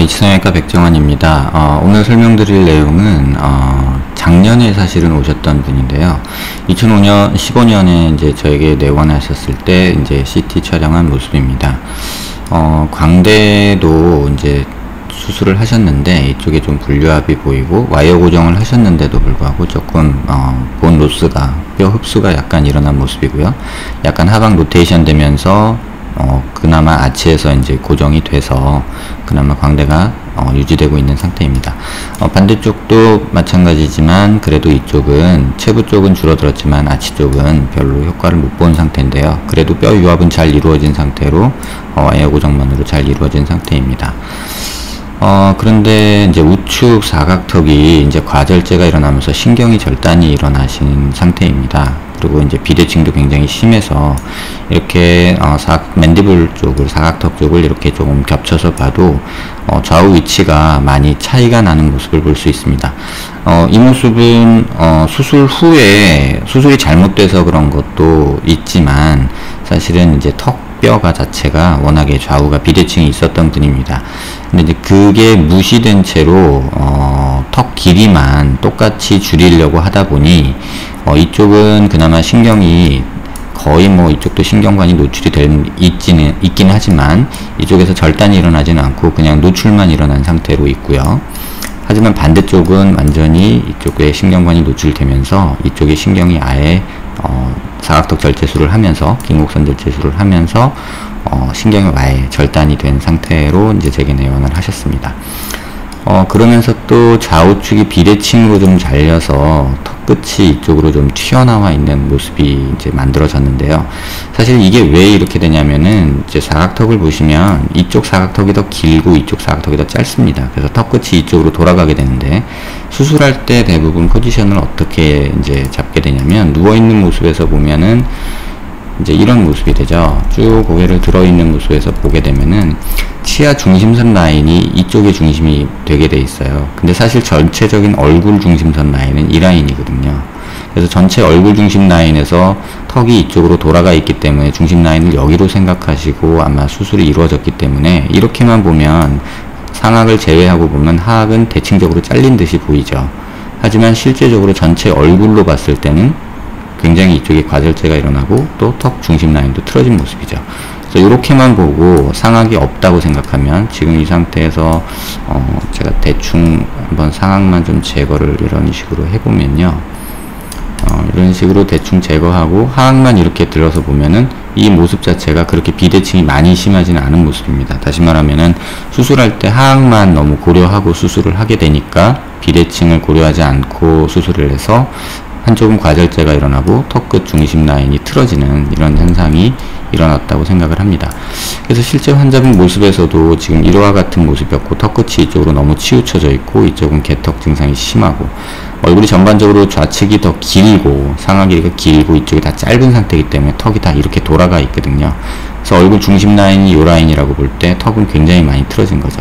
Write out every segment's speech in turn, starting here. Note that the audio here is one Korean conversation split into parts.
성형외과 백정환입니다. 오늘 설명드릴 내용은 작년에 사실은 오셨던 분인데요. 15년에 이제 저에게 내원하셨을 때 이제 CT 촬영한 모습입니다. 광대도 이제 수술을 하셨는데 이쪽에 좀 분류압이 보이고 와이어 고정을 하셨는데도 불구하고 조금 본 로스가, 뼈 흡수가 약간 일어난 모습이고요. 약간 하방 로테이션 되면서 그나마 아치에서 이제 고정이 돼서 그나마 광대가 유지되고 있는 상태입니다. 반대쪽도 마찬가지지만 그래도 이쪽은 체부 쪽은 줄어들었지만 아치 쪽은 별로 효과를 못 본 상태인데요. 그래도 뼈 유압은 잘 이루어진 상태로 와이어 고정만으로 잘 이루어진 상태입니다. 그런데 이제 우측 사각턱이 이제 과절제가 일어나면서 신경이 절단이 일어나신 상태입니다. 그리고 이제 비대칭도 굉장히 심해서 이렇게 맨디블 쪽을, 사각턱 쪽을 이렇게 조금 겹쳐서 봐도 좌우 위치가 많이 차이가 나는 모습을 볼 수 있습니다. 이 모습은 수술 후에 수술이 잘못돼서 그런 것도 있지만 사실은 이제 턱뼈가 자체가 워낙에 좌우가 비대칭이 있었던 분입니다. 근데 이제 그게 무시된 채로 턱 길이만 똑같이 줄이려고 하다 보니 이쪽은 그나마 신경이 거의 이쪽도 신경관이 노출이 있긴 하지만 이쪽에서 절단이 일어나지는 않고 그냥 노출만 일어난 상태로 있고요. 하지만 반대쪽은 완전히 이쪽에 신경관이 노출되면서 이쪽에 신경이 아예 사각턱 절제술을 하면서 긴곡선 절제술을 하면서 신경이 아예 절단이 된 상태로 이제 제게 내원을 하셨습니다. 그러면서 또 좌우측이 비대칭으로 좀 잘려서 턱 끝이 이쪽으로 좀 튀어나와 있는 모습이 이제 만들어졌는데요. 사실 이게 왜 이렇게 되냐면은 이제 사각턱을 보시면 이쪽 사각턱이 더 길고 이쪽 사각턱이 더 짧습니다. 그래서 턱 끝이 이쪽으로 돌아가게 되는데 수술할 때 대부분 포지션을 어떻게 이제 잡게 되냐면 누워있는 모습에서 보면은 이제 이런 모습이 되죠. 쭉 고개를 들어있는 모습에서 보게 되면은 치아 중심선 라인이 이쪽에 중심이 되게 돼 있어요. 근데 사실 전체적인 얼굴 중심선 라인은 이 라인이거든요. 그래서 전체 얼굴 중심 라인에서 턱이 이쪽으로 돌아가 있기 때문에 중심 라인을 여기로 생각하시고 아마 수술이 이루어졌기 때문에 이렇게만 보면 상악을 제외하고 보면 하악은 대칭적으로 잘린 듯이 보이죠. 하지만 실제적으로 전체 얼굴로 봤을 때는 굉장히 이쪽에 과절제가 일어나고 또 턱 중심 라인도 틀어진 모습이죠. 그래서 이렇게만 보고 상악이 없다고 생각하면 지금 이 상태에서 제가 대충 한번 상악만 좀 제거를 이런 식으로 해보면요. 이런 식으로 대충 제거하고 하악만 이렇게 들어서 보면은 이 모습 자체가 그렇게 비대칭이 많이 심하지는 않은 모습입니다. 다시 말하면은 수술할 때 하악만 너무 고려하고 수술을 하게 되니까 비대칭을 고려하지 않고 수술을 해서 한쪽은 과절제가 일어나고 턱 끝 중심 라인이 틀어지는 이런 현상이 일어났다고 생각을 합니다. 그래서 실제 환자분 모습에서도 지금 이와 같은 모습이었고 턱 끝이 이쪽으로 너무 치우쳐져 있고 이쪽은 개턱 증상이 심하고 얼굴이 전반적으로 좌측이 더 길고 상하 길이가 길고 이쪽이 다 짧은 상태이기 때문에 턱이 다 이렇게 돌아가 있거든요. 그래서 얼굴 중심 라인이 이 라인이라고 볼 때 턱은 굉장히 많이 틀어진 거죠.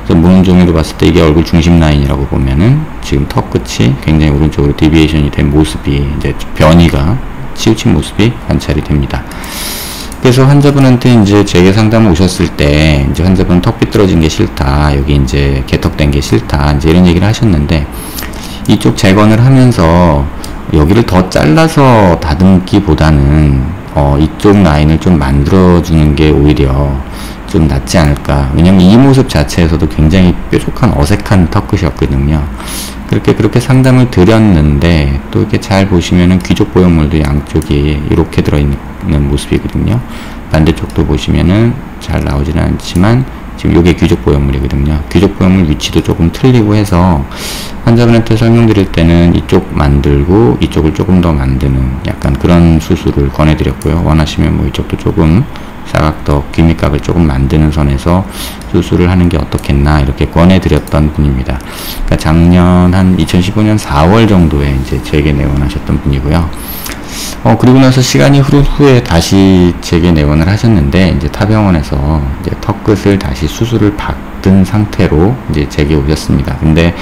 그래서 무는 종이로 봤을 때 이게 얼굴 중심 라인이라고 보면은 지금 턱 끝이 굉장히 오른쪽으로 디비에이션이 된 모습이 이제 변이가 치우친 모습이 관찰이 됩니다. 그래서 환자분한테 이제 제게 상담 오셨을 때 이제 환자분 턱 삐뚤어진 게 싫다, 여기 이제 개턱된 게 싫다, 이제 이런 얘기를 하셨는데 이쪽 재건을 하면서 여기를 더 잘라서 다듬기보다는 이쪽 라인을 좀 만들어주는 게 오히려 좀 낫지 않을까. 왜냐면 이 모습 자체에서도 굉장히 뾰족한 어색한 턱끝이었거든요. 그렇게 상담을 드렸는데 또 이렇게 잘 보시면은 귀족 보형물도 양쪽이 이렇게 들어있는 모습이거든요. 반대쪽도 보시면은 잘 나오지는 않지만 지금 요게 귀족 보형물이거든요. 귀족 보형물 위치도 조금 틀리고 해서 환자분한테 설명드릴 때는 이쪽 만들고 이쪽을 조금 더 만드는 약간 그런 수술을 권해드렸고요. 원하시면 뭐 이쪽도 조금 사각턱, 귀밑각을 조금 만드는 선에서 수술을 하는 게 어떻겠나 이렇게 권해드렸던 분입니다. 그러니까 작년 한 2015년 4월 정도에 이제 제게 내원하셨던 분이고요. 그리고 나서 시간이 흐른 후에 다시 제게 내원을 하셨는데 이제 타병원에서 이제 턱끝을 다시 수술을 받은 상태로 이제 제게 오셨습니다. 근데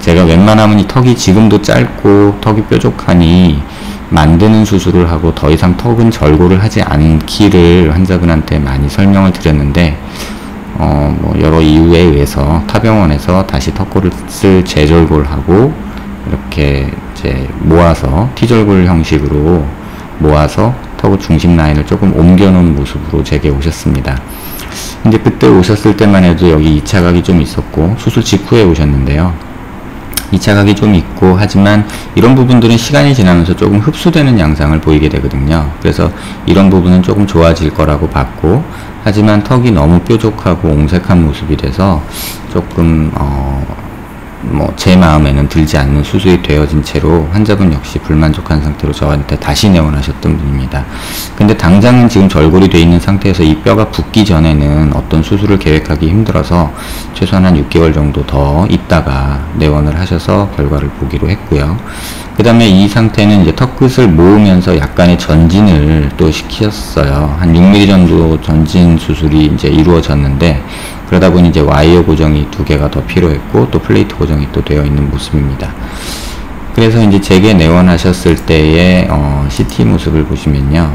제가 웬만하면 이 턱이 지금도 짧고 턱이 뾰족하니 만드는 수술을 하고 더 이상 턱은 절골을 하지 않기를 환자분한테 많이 설명을 드렸는데 뭐 여러 이유에 의해서 타병원에서 다시 턱골을 재절골하고 이렇게 이제 모아서 T절골 형식으로 모아서 턱의 중심 라인을 조금 옮겨 놓은 모습으로 제게 오셨습니다. 근데 그때 오셨을 때만 해도 여기 2차 각이 좀 있었고 수술 직후에 오셨는데요. 2차 각이 좀 있고 하지만 이런 부분들은 시간이 지나면서 조금 흡수되는 양상을 보이게 되거든요. 그래서 이런 부분은 조금 좋아질 거라고 봤고, 하지만 턱이 너무 뾰족하고 옹색한 모습이 돼서 조금 제 마음에는 들지 않는 수술이 되어진 채로 환자분 역시 불만족한 상태로 저한테 다시 내원하셨던 분입니다. 근데 당장은 지금 절골이 되어 있는 상태에서 이 뼈가 붓기 전에는 어떤 수술을 계획하기 힘들어서 최소한 한 6개월 정도 더 있다가 내원을 하셔서 결과를 보기로 했고요. 그 다음에 이 상태는 이제 턱끝을 모으면서 약간의 전진을 또 시켰어요. 한 6mm 정도 전진 수술이 이제 이루어졌는데, 그러다 보니 이제 와이어 고정이 2개가 더 필요했고 또 플레이트 고정이 또 되어 있는 모습입니다. 그래서 이제 제게 내원하셨을 때의 CT 모습을 보시면요,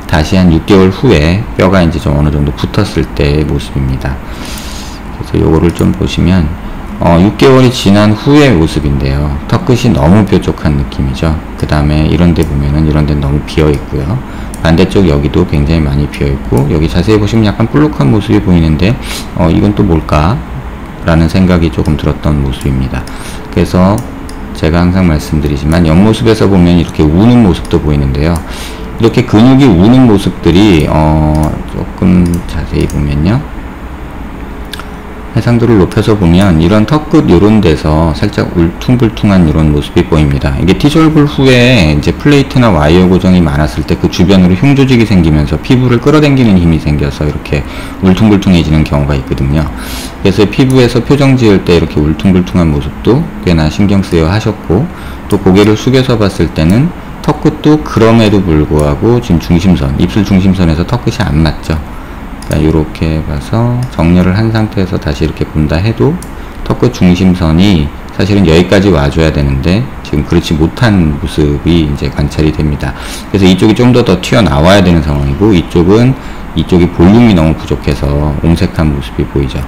다시 한 6개월 후에 뼈가 이제 좀 어느 정도 붙었을 때의 모습입니다. 그래서 요거를 좀 보시면 6개월이 지난 후의 모습인데요. 턱끝이 너무 뾰족한 느낌이죠. 그 다음에 이런데 보면은 이런데 너무 비어 있고요. 반대쪽 여기도 굉장히 많이 비어 있고, 여기 자세히 보시면 약간 볼록한 모습이 보이는데 이건 또 뭘까? 라는 생각이 조금 들었던 모습입니다. 그래서 제가 항상 말씀드리지만 옆모습에서 보면 이렇게 우는 모습도 보이는데요. 이렇게 근육이 우는 모습들이 조금 자세히 보면요, 해상도를 높여서 보면 이런 턱끝 요런 데서 살짝 울퉁불퉁한 이런 모습이 보입니다. 이게 T절골 후에 이제 플레이트나 와이어 고정이 많았을 때 그 주변으로 흉 조직이 생기면서 피부를 끌어당기는 힘이 생겨서 이렇게 울퉁불퉁해지는 경우가 있거든요. 그래서 피부에서 표정 지을 때 이렇게 울퉁불퉁한 모습도 꽤나 신경 쓰여 하셨고, 또 고개를 숙여서 봤을 때는 턱끝도 그럼에도 불구하고 지금 중심선, 입술 중심선에서 턱끝이 안 맞죠. 이렇게 봐서 정렬을 한 상태에서 다시 이렇게 본다 해도 턱끝 중심선이 사실은 여기까지 와줘야 되는데 지금 그렇지 못한 모습이 이제 관찰이 됩니다. 그래서 이쪽이 좀 더 튀어나와야 되는 상황이고, 이쪽이 볼륨이 너무 부족해서 옹색한 모습이 보이죠.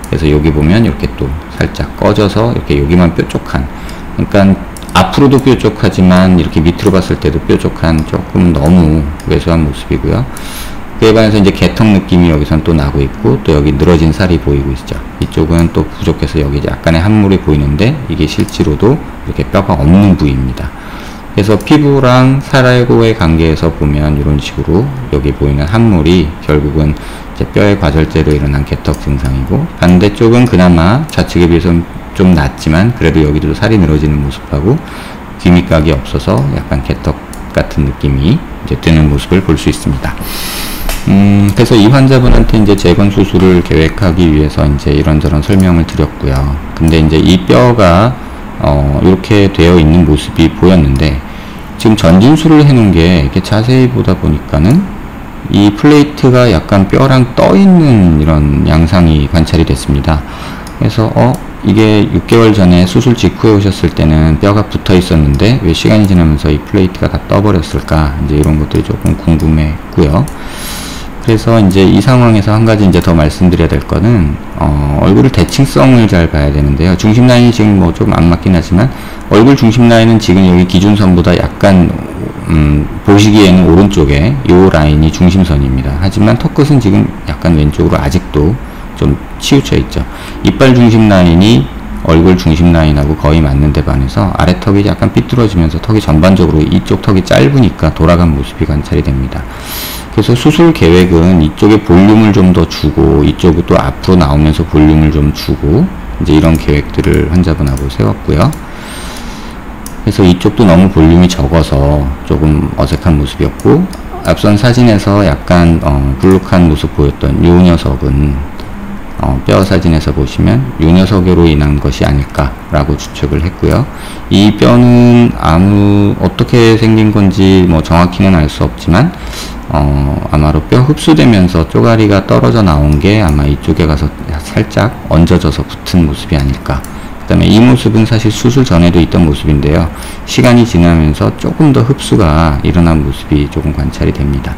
그래서 여기 보면 이렇게 또 살짝 꺼져서 이렇게 여기만 뾰족한, 그러니까 앞으로도 뾰족하지만 이렇게 밑으로 봤을 때도 뾰족한 조금 너무 왜소한 모습이고요. 그에 반해서 이제 개턱 느낌이 여기선 또 나고 있고, 또 여기 늘어진 살이 보이고 있죠. 이쪽은 또 부족해서 여기 약간의 함물이 보이는데 이게 실제로도 이렇게 뼈가 없는 부위입니다. 그래서 피부랑 살하고의 관계에서 보면 이런 식으로 여기 보이는 함물이 결국은 이제 뼈의 과절제로 일어난 개턱 증상이고, 반대쪽은 그나마 좌측에 비해서는 좀 낫지만 그래도 여기도 살이 늘어지는 모습하고 귀밑각이 없어서 약간 개턱 같은 느낌이 이제 드는 모습을 볼 수 있습니다. 그래서 이 환자분한테 이제 재건 수술을 계획하기 위해서 이제 이런저런 설명을 드렸고요. 근데 이제 이 뼈가 이렇게 되어 있는 모습이 보였는데, 지금 전진술을 해놓은 게 이렇게 자세히 보다 보니까는 이 플레이트가 약간 뼈랑 떠 있는 이런 양상이 관찰이 됐습니다. 그래서 이게 6개월 전에 수술 직후에 오셨을 때는 뼈가 붙어 있었는데 왜 시간이 지나면서 이 플레이트가 다 떠버렸을까, 이제 이런 것들이 조금 궁금했고요. 그래서 이제 이 상황에서 한 가지 이제 더 말씀드려야 될 거는 얼굴을 대칭성을 잘 봐야 되는데요. 중심 라인이 지금 뭐 좀 안 맞긴 하지만 얼굴 중심 라인은 지금 여기 기준선보다 약간 보시기에는 오른쪽에 이 라인이 중심선입니다. 하지만 턱끝은 지금 약간 왼쪽으로 아직도 좀 치우쳐 있죠. 이빨 중심 라인이 얼굴 중심 라인하고 거의 맞는데 반해서 아래 턱이 약간 삐뚤어지면서 턱이 전반적으로 이쪽 턱이 짧으니까 돌아간 모습이 관찰이 됩니다. 그래서 수술 계획은 이쪽에 볼륨을 좀 더 주고 이쪽이 또 앞으로 나오면서 볼륨을 좀 주고 이제 이런 계획들을 환자분하고 세웠고요. 그래서 이쪽도 너무 볼륨이 적어서 조금 어색한 모습이었고, 앞선 사진에서 약간 불룩한 모습 보였던 이 녀석은 뼈 사진에서 보시면 이 녀석으로 인한 것이 아닐까라고 추측을 했고요. 이 뼈는 어떻게 생긴 건지 뭐 정확히는 알 수 없지만 아마도 뼈 흡수되면서 쪼가리가 떨어져 나온 게 아마 이쪽에 가서 살짝 얹어져서 붙은 모습이 아닐까. 그 다음에 이 모습은 사실 수술 전에도 있던 모습인데요. 시간이 지나면서 조금 더 흡수가 일어난 모습이 조금 관찰이 됩니다.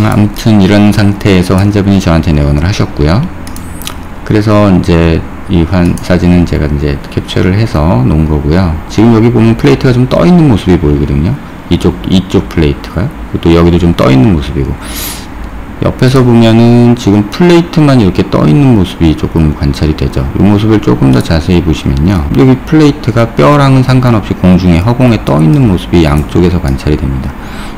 아무튼 이런 상태에서 환자분이 저한테 내원을 하셨고요. 그래서 이제 이 사진은 제가 이제 캡처를 해서 놓은 거고요. 지금 여기 보면 플레이트가 좀 떠 있는 모습이 보이거든요. 이쪽 플레이트가요. 또 여기도 좀 떠 있는 모습이고, 옆에서 보면은 지금 플레이트만 이렇게 떠 있는 모습이 조금 관찰이 되죠. 이 모습을 조금 더 자세히 보시면요, 여기 플레이트가 뼈랑은 상관없이 공중에 허공에 떠 있는 모습이 양쪽에서 관찰이 됩니다.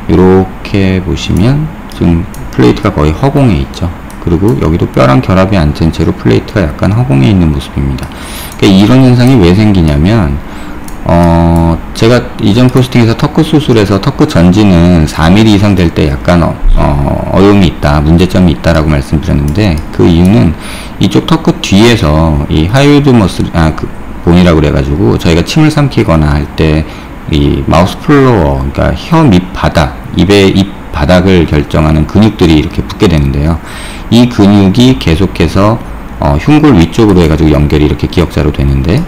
이렇게 보시면 지금 플레이트가 거의 허공에 있죠. 그리고 여기도 뼈랑 결합이 안 된 채로 플레이트가 약간 허공에 있는 모습입니다. 그러니까 이런 현상이 왜 생기냐면, 제가 이전 포스팅에서 턱끝 수술에서 턱끝 전진은 4mm 이상 될 때 약간 어려움이 있다, 문제점이 있다라고 말씀드렸는데, 그 이유는 이쪽 턱끝 뒤에서 이 하이오드 머슬, 본이라고 그래가지고 저희가 침을 삼키거나 할 때 이 마우스 플로어, 그러니까 혀 밑바닥, 입 바닥을 결정하는 근육들이 이렇게 붙게 되는데요. 이 근육이 계속해서 흉골 위쪽으로 해가지고 연결이 이렇게 기역자로 되는데,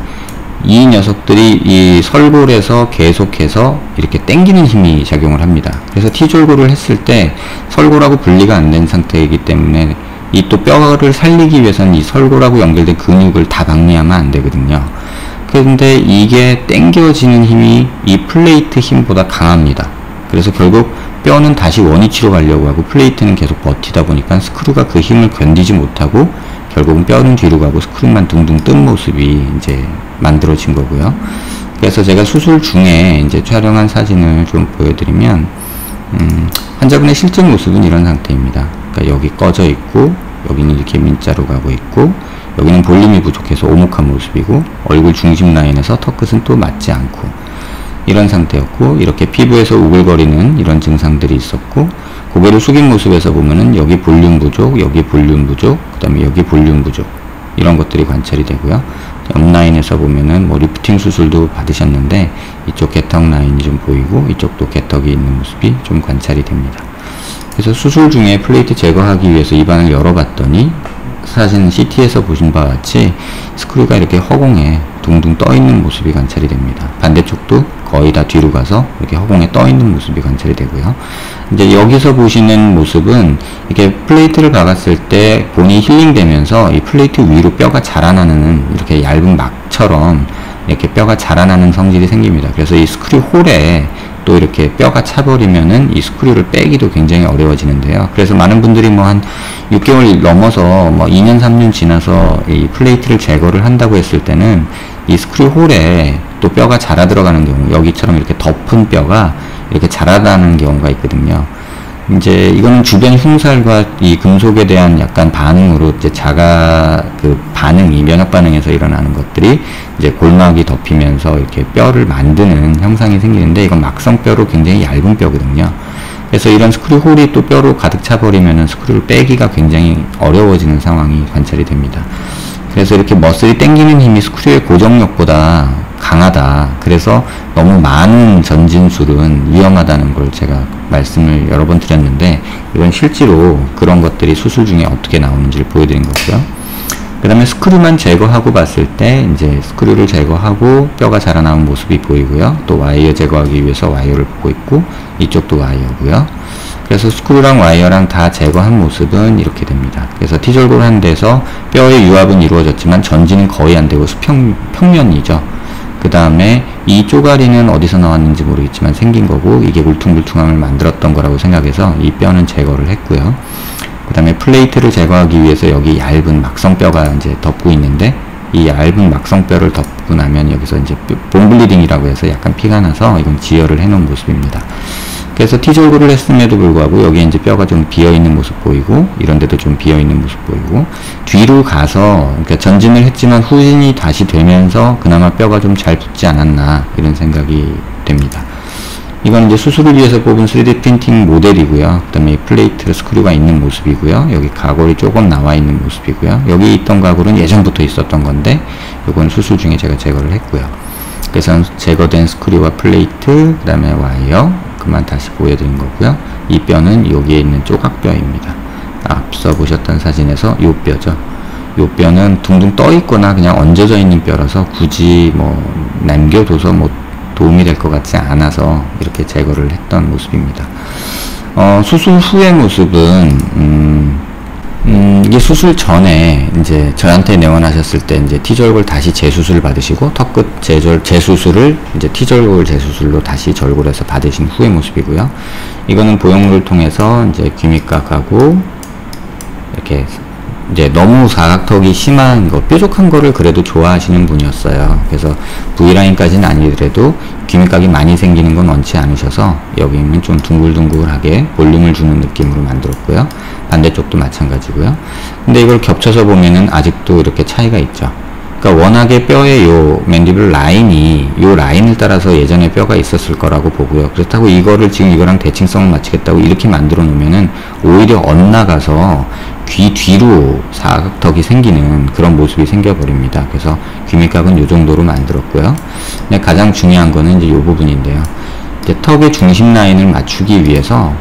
이 녀석들이 이 설골에서 계속해서 이렇게 당기는 힘이 작용을 합니다. 그래서 T졸골을 했을 때 설골하고 분리가 안 된 상태이기 때문에 이 또 뼈를 살리기 위해서는 이 설골하고 연결된 근육을 다 박리하면 안 되거든요. 그런데 이게 당겨지는 힘이 이 플레이트 힘보다 강합니다. 그래서 결국 뼈는 다시 원위치로 가려고 하고 플레이트는 계속 버티다 보니까 스크류가 그 힘을 견디지 못하고 결국은 뼈는 뒤로 가고 스크류만 둥둥 뜬 모습이 이제 만들어진 거고요. 그래서 제가 수술 중에 이제 촬영한 사진을 좀 보여드리면, 환자분의 실제 모습은 이런 상태입니다. 그러니까 여기 꺼져 있고, 여기는 이렇게 민자로 가고 있고, 여기는 볼륨이 부족해서 오목한 모습이고, 얼굴 중심 라인에서 턱끝은 또 맞지 않고, 이런 상태였고, 이렇게 피부에서 우글거리는 이런 증상들이 있었고, 고개를 숙인 모습에서 보면은 여기 볼륨 부족, 여기 볼륨 부족, 그 다음에 여기 볼륨 부족, 이런 것들이 관찰이 되고요. 옆라인에서 보면은 뭐 리프팅 수술도 받으셨는데 이쪽 개턱 라인이 좀 보이고 이쪽도 개턱이 있는 모습이 좀 관찰이 됩니다. 그래서 수술 중에 플레이트 제거하기 위해서 입안을 열어봤더니 사진 CT에서 보신 바와 같이 스크류가 이렇게 허공에 둥둥 떠 있는 모습이 관찰이 됩니다. 반대쪽도 거의 다 뒤로 가서 이렇게 허공에 떠 있는 모습이 관찰이 되고요. 이제 여기서 보시는 모습은 이렇게 플레이트를 박았을 때 본이 힐링되면서 이 플레이트 위로 뼈가 자라나는 이렇게 얇은 막처럼 이렇게 뼈가 자라나는 성질이 생깁니다. 그래서 이 스크류 홀에 또 이렇게 뼈가 차버리면은 이 스크류를 빼기도 굉장히 어려워지는데요. 그래서 많은 분들이 뭐 한 6개월 넘어서 뭐 2년 3년 지나서 이 플레이트를 제거를 한다고 했을 때는 이 스크류 홀에 또 뼈가 자라 들어가는 경우, 여기처럼 이렇게 덮은 뼈가 이렇게 자라나는 경우가 있거든요. 이제 이거는 주변 흉살과 이 금속에 대한 약간 반응으로 이제 그 반응이 면역 반응에서 일어나는 것들이 이제 골막이 덮이면서 이렇게 뼈를 만드는 형상이 생기는데, 이건 막성뼈로 굉장히 얇은 뼈거든요. 그래서 이런 스크류 홀이 또 뼈로 가득 차버리면은 스크류를 빼기가 굉장히 어려워지는 상황이 관찰이 됩니다. 그래서 이렇게 머슬이 당기는 힘이 스크류의 고정력보다 강하다. 그래서 너무 많은 전진술은 위험하다는 걸 제가 말씀을 여러 번 드렸는데, 이건 실제로 그런 것들이 수술 중에 어떻게 나오는지를 보여드린 거고요. 그 다음에 스크류만 제거하고 봤을 때 이제 스크류를 제거하고 뼈가 자라나온 모습이 보이고요. 또 와이어 제거하기 위해서 와이어를 보고 있고, 이쪽도 와이어고요. 그래서 스크류랑 와이어랑 다 제거한 모습은 이렇게 됩니다. 그래서 T졸골 한 데서 뼈의 유합은 이루어졌지만 전진은 거의 안 되고 평면이죠. 그 다음에 이 쪼가리는 어디서 나왔는지 모르겠지만 생긴 거고, 이게 울퉁불퉁함을 만들었던 거라고 생각해서 이 뼈는 제거를 했고요. 그 다음에 플레이트를 제거하기 위해서 여기 얇은 막성뼈가 이제 덮고 있는데, 이 얇은 막성뼈를 덮고 나면 여기서 이제 본블리딩이라고 해서 약간 피가 나서 이건 지혈을 해 놓은 모습입니다. 그래서 T졸골을 했음에도 불구하고 여기에 이제 뼈가 좀 비어있는 모습 보이고, 이런 데도 좀 비어있는 모습 보이고, 뒤로 가서, 그러니까 전진을 했지만 후진이 다시 되면서 그나마 뼈가 좀 잘 붙지 않았나, 이런 생각이 됩니다. 이건 이제 수술을 위해서 뽑은 3D 프린팅 모델이고요. 그 다음에 플레이트 스크류가 있는 모습이고요. 여기 가골이 조금 나와 있는 모습이고요. 여기 있던 가골은 예전부터 있었던 건데, 이건 수술 중에 제가 제거를 했고요. 그래서 제거된 스크류와 플레이트, 그 다음에 와이어, 그만 다시 보여드린 거고요. 이 뼈는 여기에 있는 조각뼈입니다. 앞서 보셨던 사진에서 이 뼈죠. 요 뼈는 둥둥 떠 있거나 그냥 얹어져 있는 뼈라서 굳이 뭐 남겨둬서 뭐 도움이 될 것 같지 않아서 이렇게 제거를 했던 모습입니다. 수술 후의 모습은 이게 수술 전에 이제 저한테 내원하셨을 때 이제 T절골 다시 재수술 받으시고 턱끝 재수술을 이제 T절골 재수술로 다시 절골해서 받으신 후의 모습이고요. 이거는 보형물을 통해서 이제 귀밑각하고 이렇게 이제 너무 사각턱이 심한 거, 뾰족한 거를 그래도 좋아하시는 분이었어요. 그래서 V라인까지는 아니더라도 귀밑각이 많이 생기는 건 원치 않으셔서 여기는 좀 둥글둥글하게 볼륨을 주는 느낌으로 만들었고요. 반대쪽도 마찬가지고요. 근데 이걸 겹쳐서 보면은 아직도 이렇게 차이가 있죠. 그러니까 워낙에 뼈의 요 맨디블 라인이 요 라인을 따라서 예전에 뼈가 있었을 거라고 보고요. 그렇다고 이거를 지금 이거랑 대칭성을 맞추겠다고 이렇게 만들어 놓으면은 오히려 엇나가서 귀 뒤로 사각턱이 생기는 그런 모습이 생겨버립니다. 그래서 귀밑각은 요 정도로 만들었고요. 근데 가장 중요한 거는 이제 요 부분인데요. 이제 턱의 중심 라인을 맞추기 위해서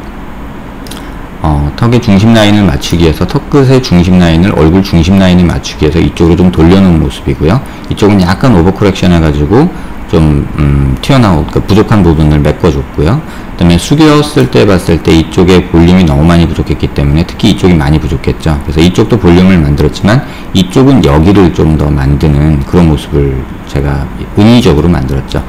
턱의 중심 라인을 맞추기 위해서 턱끝의 중심 라인을 얼굴 중심 라인에 맞추기 위해서 이쪽으로 좀 돌려놓은 모습이고요. 이쪽은 약간 오버 커렉션 해가지고 좀 튀어나오고 그러니까 부족한 부분을 메꿔줬고요. 그 다음에 숙였을 때 봤을 때 이쪽에 볼륨이 너무 많이 부족했기 때문에 특히 이쪽이 많이 부족했죠. 그래서 이쪽도 볼륨을 만들었지만 이쪽은 여기를 좀 더 만드는 그런 모습을 제가 은의적으로 만들었죠.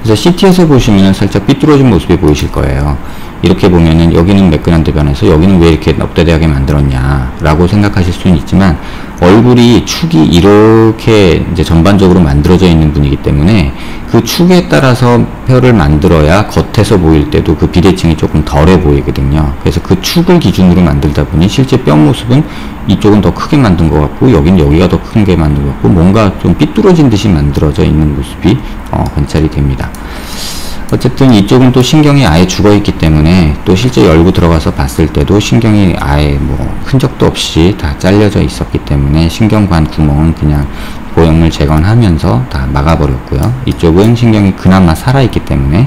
그래서 CT에서 보시면 살짝 삐뚤어진 모습이 보이실 거예요. 이렇게 보면은 여기는 매끈한데 변해서 여기는 왜 이렇게 넙대대하게 만들었냐 라고 생각하실 수는 있지만 얼굴이 축이 이렇게 이제 전반적으로 만들어져 있는 분이기 때문에 그 축에 따라서 뼈를 만들어야 겉에서 보일 때도 그 비대칭이 조금 덜해 보이거든요. 그래서 그 축을 기준으로 만들다 보니 실제 뼈 모습은 이쪽은 더 크게 만든 것 같고 여긴 여기가 더 큰 게 만든 것 같고 뭔가 좀 삐뚤어진 듯이 만들어져 있는 모습이 관찰이 됩니다. 어쨌든 이쪽은 또 신경이 아예 죽어있기 때문에 또 실제 열고 들어가서 봤을 때도 신경이 아예 뭐 흔적도 없이 다 잘려져 있었기 때문에 신경관 구멍은 그냥 보형물 재건하면서 다 막아버렸고요. 이쪽은 신경이 그나마 살아있기 때문에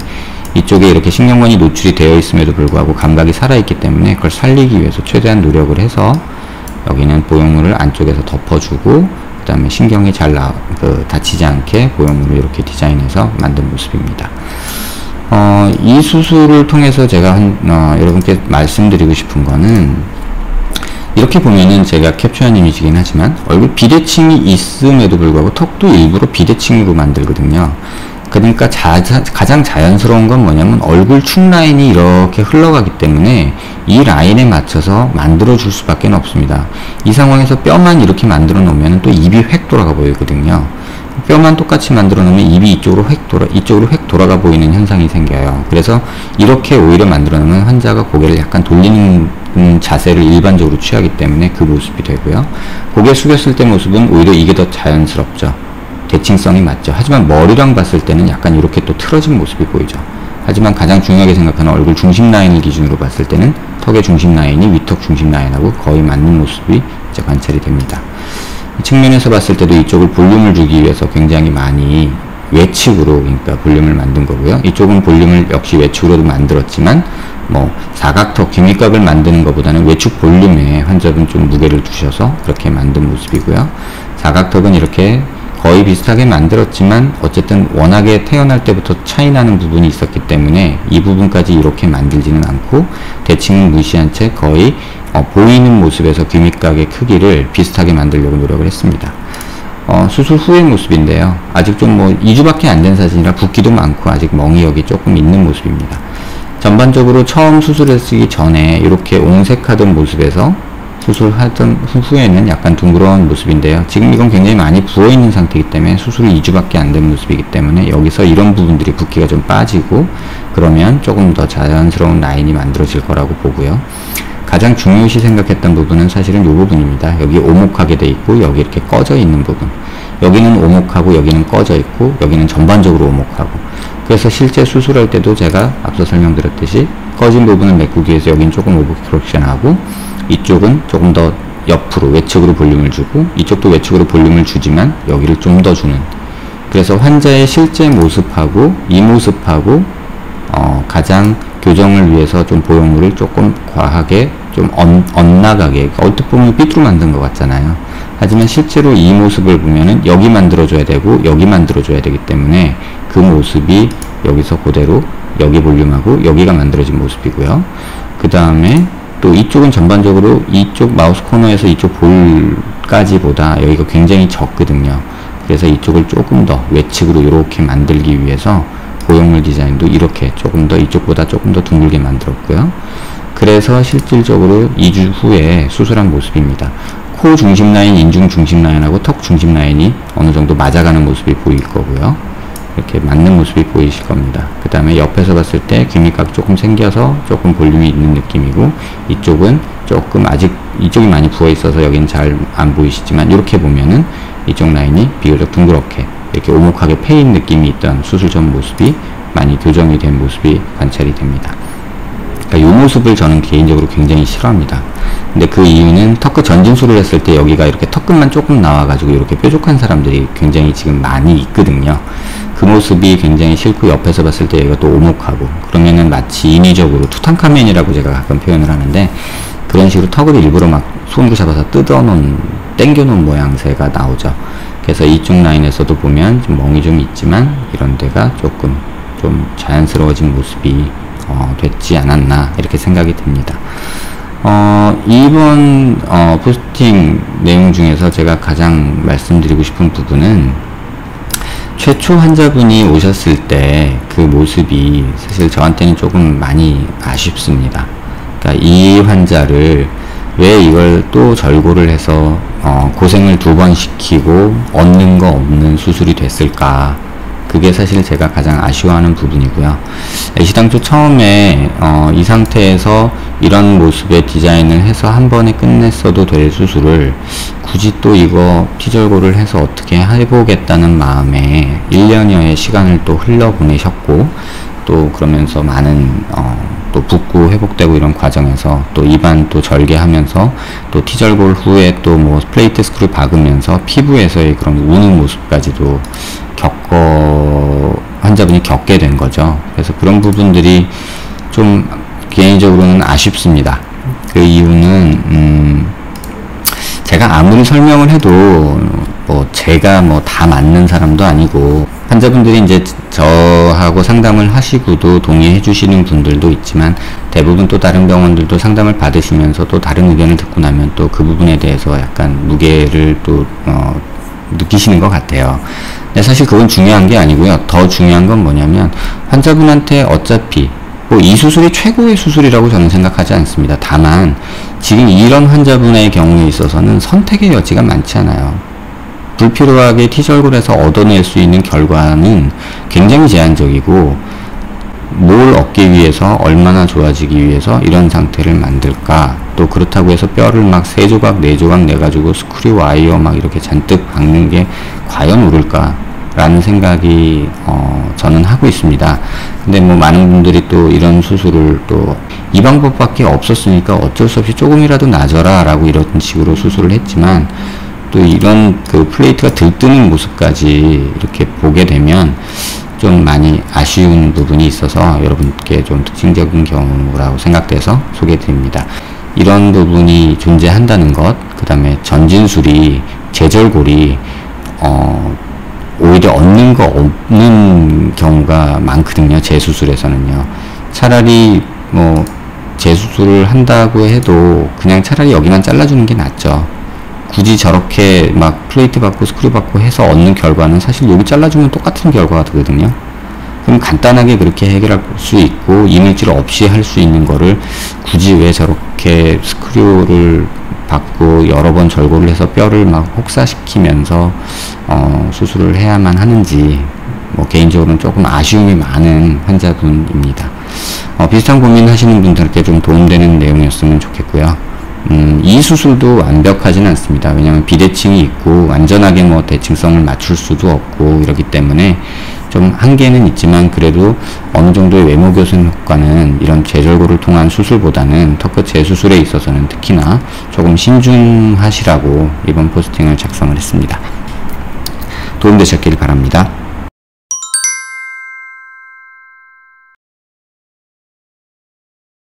이쪽에 이렇게 신경관이 노출이 되어 있음에도 불구하고 감각이 살아있기 때문에 그걸 살리기 위해서 최대한 노력을 해서 여기는 보형물을 안쪽에서 덮어주고 그 다음에 신경이 잘 다치지 않게 보형물을 이렇게 디자인해서 만든 모습입니다. 이 수술을 통해서 제가 여러분께 말씀드리고 싶은 거는 이렇게 보면은 제가 캡처한 이미지긴 하지만 얼굴 비대칭이 있음에도 불구하고 턱도 일부러 비대칭으로 만들거든요. 그러니까 가장 자연스러운 건 뭐냐면 얼굴 축 라인이 이렇게 흘러가기 때문에 이 라인에 맞춰서 만들어 줄 수밖에 없습니다. 이 상황에서 뼈만 이렇게 만들어 놓으면 또 입이 획 돌아가 보이거든요. 뼈만 똑같이 만들어 놓으면 입이 이쪽으로 획 돌아가 보이는 현상이 생겨요. 그래서 이렇게 오히려 만들어 놓으면 환자가 고개를 약간 돌리는 자세를 일반적으로 취하기 때문에 그 모습이 되고요. 고개 숙였을 때 모습은 오히려 이게 더 자연스럽죠. 대칭성이 맞죠. 하지만 머리랑 봤을 때는 약간 이렇게 또 틀어진 모습이 보이죠. 하지만 가장 중요하게 생각하는 얼굴 중심 라인을 기준으로 봤을 때는 턱의 중심 라인이 위턱 중심 라인하고 거의 맞는 모습이 이제 관찰이 됩니다. 측면에서 봤을 때도 이쪽을 볼륨을 주기 위해서 굉장히 많이 외측으로 그러니까 볼륨을 만든 거고요. 이쪽은 볼륨을 역시 외측으로도 만들었지만 뭐 사각턱 귀밑각을 만드는 것보다는 외축 볼륨에 환자분 좀 무게를 두셔서 그렇게 만든 모습이고요. 사각턱은 이렇게 거의 비슷하게 만들었지만 어쨌든 워낙에 태어날 때부터 차이 나는 부분이 있었기 때문에 이 부분까지 이렇게 만들지는 않고 대칭은 무시한 채 거의 보이는 모습에서 귀밑각의 크기를 비슷하게 만들려고 노력을 했습니다. 수술 후의 모습인데요. 아직 좀 뭐 2주밖에 안 된 사진이라 붓기도 많고 아직 멍이 여기 조금 있는 모습입니다. 전반적으로 처음 수술했기 전에 이렇게 옹색하던 모습에서 수술하던 후에는 약간 둥그러운 모습인데요. 지금 이건 굉장히 많이 부어있는 상태이기 때문에 수술 2주밖에 안 된 모습이기 때문에 여기서 이런 부분들이 붓기가 좀 빠지고 그러면 조금 더 자연스러운 라인이 만들어질 거라고 보고요. 가장 중요시 생각했던 부분은 사실은 이 부분입니다. 여기 오목하게 돼 있고 여기 이렇게 꺼져 있는 부분, 여기는 오목하고 여기는 꺼져 있고 여기는 전반적으로 오목하고, 그래서 실제 수술할 때도 제가 앞서 설명드렸듯이 꺼진 부분을 메꾸기 위해서 여기는 조금 오버 커렉션하고 이쪽은 조금 더 옆으로 외측으로 볼륨을 주고 이쪽도 외측으로 볼륨을 주지만 여기를 좀 더 주는, 그래서 환자의 실제 모습하고 이 모습하고 가장 교정을 위해서 좀 보형물을 조금 과하게 좀 엇나가게, 얼핏 보면 삐뚤어 만든 것 같잖아요. 하지만 실제로 이 모습을 보면은 여기 만들어줘야 되고 여기 만들어줘야 되기 때문에 그 모습이 여기서 그대로 여기 볼륨하고 여기가 만들어진 모습이고요. 그 다음에 또 이쪽은 전반적으로 이쪽 마우스 코너에서 이쪽 볼까지보다 여기가 굉장히 적거든요. 그래서 이쪽을 조금 더 외측으로 이렇게 만들기 위해서 보형물 디자인도 이렇게 조금 더 이쪽보다 조금 더 둥글게 만들었고요. 그래서 실질적으로 2주 후에 수술한 모습입니다. 코 중심 라인, 인중 중심 라인하고 턱 중심 라인이 어느 정도 맞아가는 모습이 보일 거고요. 이렇게 맞는 모습이 보이실 겁니다. 그 다음에 옆에서 봤을 때 기미각 조금 생겨서 조금 볼륨이 있는 느낌이고, 이쪽은 조금 아직 이쪽이 많이 부어 있어서 여기는 잘 안 보이시지만 이렇게 보면은 이쪽 라인이 비교적 둥그렇게 이렇게 오목하게 패인 느낌이 있던 수술 전 모습이 많이 교정이 된 모습이 관찰이 됩니다. 그러니까 이 모습을 저는 개인적으로 굉장히 싫어합니다. 근데 그 이유는 턱끝 전진술을 했을 때 여기가 이렇게 턱끝만 조금 나와가지고 이렇게 뾰족한 사람들이 굉장히 지금 많이 있거든요. 그 모습이 굉장히 싫고, 옆에서 봤을 때 여기가 또 오목하고, 그러면은 마치 인위적으로 투탕카멘이라고 제가 가끔 표현을 하는데, 그런 식으로 턱을 일부러 막 손으로 잡아서 뜯어놓은, 당겨놓은 모양새가 나오죠. 그래서 이쪽 라인에서도 보면 좀 멍이 좀 있지만 이런 데가 조금 좀 자연스러워진 모습이 됐지 않았나 이렇게 생각이 듭니다. 이번 포스팅 내용 중에서 제가 가장 말씀드리고 싶은 부분은, 최초 환자분이 오셨을 때 그 모습이 사실 저한테는 조금 많이 아쉽습니다. 그러니까 이 환자를 왜 이걸 또 절골을 해서 고생을 2번 시키고 얻는 거 없는 수술이 됐을까, 그게 사실 제가 가장 아쉬워하는 부분이고요. 애시당초 처음에 이 상태에서 이런 모습의 디자인을 해서 한 번에 끝냈어도 될 수술을 굳이 또 이거 T절골을 해서 어떻게 해보겠다는 마음에 1년여의 시간을 또 흘려보내셨고, 또 그러면서 많은 또 붓고 회복되고 이런 과정에서 또 입안 또 절개하면서 또 T절골 후에 또 뭐 플레이트 스크류 박으면서 피부에서의 그런 우는 모습까지도 환자분이 겪게 된 거죠. 그래서 그런 부분들이 좀 개인적으로는 아쉽습니다. 그 이유는 제가 아무리 설명을 해도 뭐 제가 뭐 다 맞는 사람도 아니고, 환자분들이 이제 저하고 상담을 하시고도 동의해 주시는 분들도 있지만, 대부분 또 다른 병원들도 상담을 받으시면서 또 다른 의견을 듣고 나면 또 그 부분에 대해서 약간 무게를 또 느끼시는 것 같아요. 근데 사실 그건 중요한 게 아니고요. 더 중요한 건 뭐냐면, 환자분한테 어차피 뭐 이 수술이 최고의 수술이라고 저는 생각하지 않습니다. 다만 지금 이런 환자분의 경우에 있어서는 선택의 여지가 많지 않아요. 불필요하게 T절골에서 얻어낼 수 있는 결과는 굉장히 제한적이고, 뭘 얻기 위해서, 얼마나 좋아지기 위해서 이런 상태를 만들까, 또 그렇다고 해서 뼈를 막 3조각 4조각 내가지고 스크류 와이어 막 이렇게 잔뜩 박는 게 과연 옳을까 라는 생각이 저는 하고 있습니다. 근데 뭐 많은 분들이 또 이런 수술을 또 이 방법밖에 없었으니까 어쩔 수 없이 조금이라도 나아져라 라고 이런 식으로 수술을 했지만, 또 이런 그 플레이트가 들뜨는 모습까지 이렇게 보게 되면 좀 많이 아쉬운 부분이 있어서 여러분께 좀 특징적인 경우라고 생각돼서 소개해 드립니다. 이런 부분이 존재한다는 것, 그 다음에 전진술이, 재절골이 오히려 얻는 거 없는 경우가 많거든요. 재수술에서는요. 차라리 뭐 재수술을 한다고 해도 그냥 차라리 여기만 잘라주는 게 낫죠. 굳이 저렇게 막 플레이트 받고 스크류 받고 해서 얻는 결과는 사실 여기 잘라주면 똑같은 결과가 되거든요. 그럼 간단하게 그렇게 해결할 수 있고 이물질 없이 할 수 있는 거를 굳이 왜 저렇게 스크류를 받고 여러 번 절골을 해서 뼈를 막 혹사시키면서 수술을 해야만 하는지, 뭐 개인적으로는 조금 아쉬움이 많은 환자분입니다. 비슷한 고민 하시는 분들께 좀 도움되는 내용이었으면 좋겠고요. 이 수술도 완벽하지는 않습니다. 왜냐하면 비대칭이 있고 완전하게 뭐 대칭성을 맞출 수도 없고 이러기 때문에 좀 한계는 있지만, 그래도 어느 정도의 외모 교정 효과는 이런 재절골을 통한 수술보다는 턱끝 재수술에 있어서는 특히나 조금 신중하시라고 이번 포스팅을 작성을 했습니다. 도움되셨길 바랍니다.